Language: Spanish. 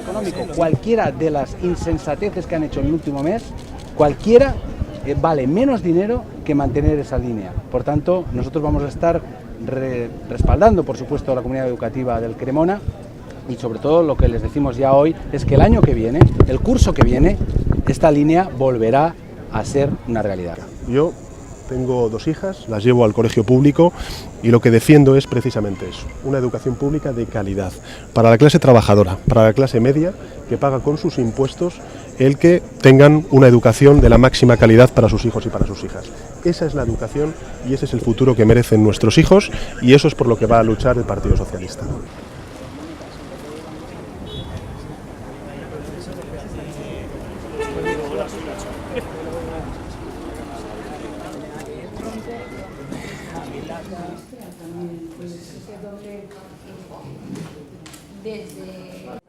Económico, cualquiera de las insensateces que han hecho en el último mes, cualquiera vale menos dinero que mantener esa línea. Por tanto, nosotros vamos a estar respaldando, por supuesto, a la comunidad educativa del Cremona, y sobre todo lo que les decimos ya hoy es que el año que viene, el curso que viene, esta línea volverá a ser una realidad. Yo tengo 2 hijas, las llevo al colegio público y lo que defiendo es precisamente eso, una educación pública de calidad, para la clase trabajadora, para la clase media, que paga con sus impuestos el que tengan una educación de la máxima calidad para sus hijos y para sus hijas. Esa es la educación y ese es el futuro que merecen nuestros hijos, y eso es por lo que va a luchar el Partido Socialista. Desde